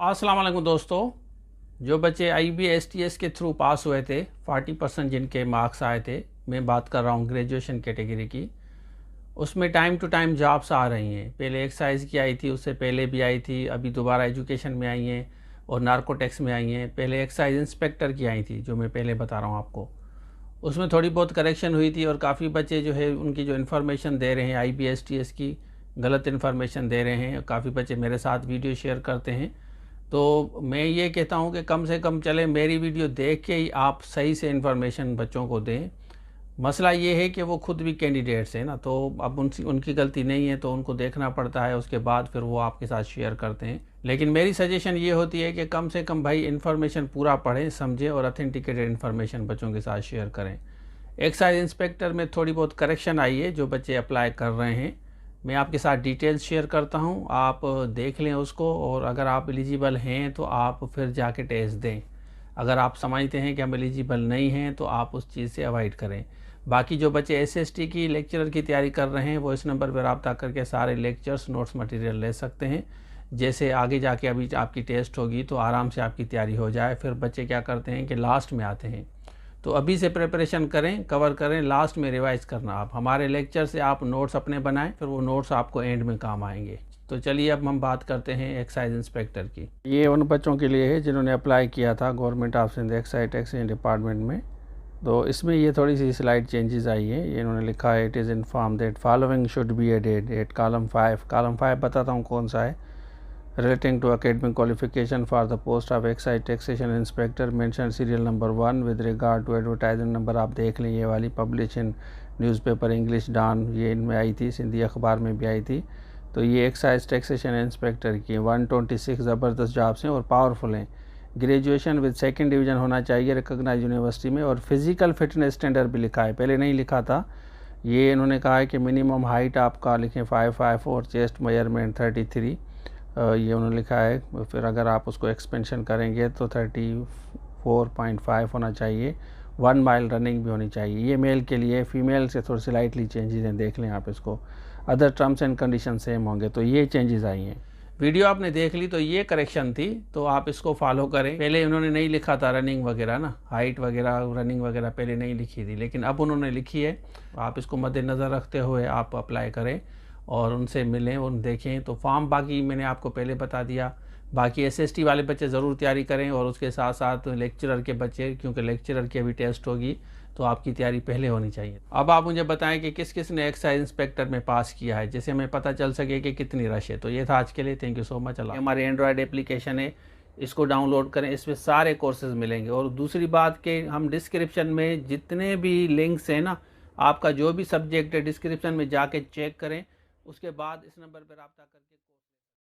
अस्सलाम वालेकुम दोस्तों। जो बच्चे IBSTS के थ्रू पास हुए थे 40% जिनके मार्क्स आए थे, मैं बात कर रहा हूँ ग्रेजुएशन कैटेगरी की, उसमें टाइम टू टाइम जॉब्स आ रही हैं। पहले एक्साइज की आई थी, उससे पहले भी आई थी, अभी दोबारा एजुकेशन में आई हैं और नार्कोटेक्स में आई हैं। पहले एक्साइज इंस्पेक्टर की आई थी जो मैं पहले बता रहा हूँ आपको, उसमें थोड़ी बहुत करेक्शन हुई थी और काफ़ी बच्चे जो है उनकी जो इन्फॉर्मेशन दे रहे हैं IBSTS की गलत इन्फॉर्मेशन दे रहे हैं। काफ़ी बच्चे मेरे साथ वीडियो शेयर करते हैं, तो मैं ये कहता हूँ कि कम से कम चले मेरी वीडियो देख के ही आप सही से इन्फॉर्मेशन बच्चों को दें। मसला ये है कि वो खुद भी कैंडिडेट्स हैं ना, तो अब उनकी गलती नहीं है, तो उनको देखना पड़ता है, उसके बाद फिर वो आपके साथ शेयर करते हैं। लेकिन मेरी सजेशन ये होती है कि कम से कम भाई इन्फॉर्मेशन पूरा पढ़ें, समझें और अथेंटिकेटेड इन्फॉर्मेशन बच्चों के साथ शेयर करें। एक्साइज इंस्पेक्टर में थोड़ी बहुत करेक्शन आई है जो बच्चे अप्लाई कर रहे हैं, मैं आपके साथ डिटेल्स शेयर करता हूं, आप देख लें उसको, और अगर आप एलिजिबल हैं तो आप फिर जाके टेस्ट दें। अगर आप समझते हैं कि हम एलिजिबल नहीं हैं तो आप उस चीज़ से अवॉइड करें। बाकी जो बच्चे SST की लेक्चरर की तैयारी कर रहे हैं वो इस नंबर पर रब्ता करके सारे लेक्चर्स नोट्स मटेरियल ले सकते हैं। जैसे आगे जाके अभी आपकी टेस्ट होगी तो आराम से आपकी तैयारी हो जाए। फिर बच्चे क्या करते हैं कि लास्ट में आते हैं, तो अभी से प्रिपरेशन करें, कवर करें, लास्ट में रिवाइज करना। आप हमारे लेक्चर से आप नोट्स अपने बनाएं, फिर वो नोट्स आपको एंड में काम आएंगे। तो चलिए अब हम बात करते हैं एक्साइज इंस्पेक्टर की। ये उन बच्चों के लिए है जिन्होंने अप्लाई किया था government of Sindh excise taxation department में। तो इसमें ये थोड़ी सी स्लाइड चेंजेस आई है। ये इन्होंने लिखा है it is inform that following should be added at column 5 बताता हूँ कौन सा है। Relating to academic qualification for the post of excise taxation inspector mention serial number 1 with regard to advertisement number। आप देख लें, ये वाली publish in newspaper English Dawn, ये इनमें आई थी, सिंधी अखबार में भी आई थी। तो ये एक्साइज टैक्सेशन इंस्पेक्टर की 126 ज़बरदस्त जॉब्स हैं और पावरफुल हैं। ग्रेजुएशन विद सेकंड डिवीज़न होना चाहिए रिकॉग्नाइज यूनिवर्सिटी में, और फिज़िकल फिटनेस स्टैंडर्ड भी लिखा है, पहले नहीं लिखा था। ये इन्होंने कहा है कि मिनिमम हाइट आपका लिखें 5'5" और चेस्ट मेजरमेंट 33, ये उन्होंने लिखा है। फिर अगर आप उसको एक्सपेंशन करेंगे तो 34.5 होना चाहिए। 1 माइल रनिंग भी होनी चाहिए। ये मेल के लिए, फीमेल से थोड़ी स्लाइटली चेंजेस हैं, देख लें आप इसको। Other terms and condition same होंगे। तो ये चेंजेस आई हैं। वीडियो आपने देख ली तो ये करेक्शन थी, तो आप इसको फॉलो करें। पहले उन्होंने नहीं लिखा था रनिंग वगैरह ना, हाइट वगैरह रनिंग वगैरह पहले नहीं लिखी थी, लेकिन अब उन्होंने लिखी है। आप इसको मद्देनज़र रखते हुए आप अप्लाई करें और उनसे मिलें, उन देखें। तो फॉर्म बाकी मैंने आपको पहले बता दिया। बाकी SST वाले बच्चे ज़रूर तैयारी करें, और उसके साथ साथ लेक्चरर के बच्चे, क्योंकि लेक्चरर की अभी टेस्ट होगी तो आपकी तैयारी पहले होनी चाहिए। अब आप मुझे बताएं कि किस किस ने एक्साइज इंस्पेक्टर में पास किया है, जिससे हमें पता चल सके कि कितनी रश है। तो ये था आज के लिए, थैंक यू सो मच। हमारे एंड्रॉयड एप्लीकेशन है, इसको डाउनलोड करें, इसमें सारे कोर्सेज मिलेंगे। और दूसरी बात कि हम डिस्क्रिप्शन में जितने भी लिंक्स हैं ना, आपका जो भी सब्जेक्ट है डिस्क्रिप्शन में जाके चेक करें, उसके बाद इस नंबर पर रब्ता करके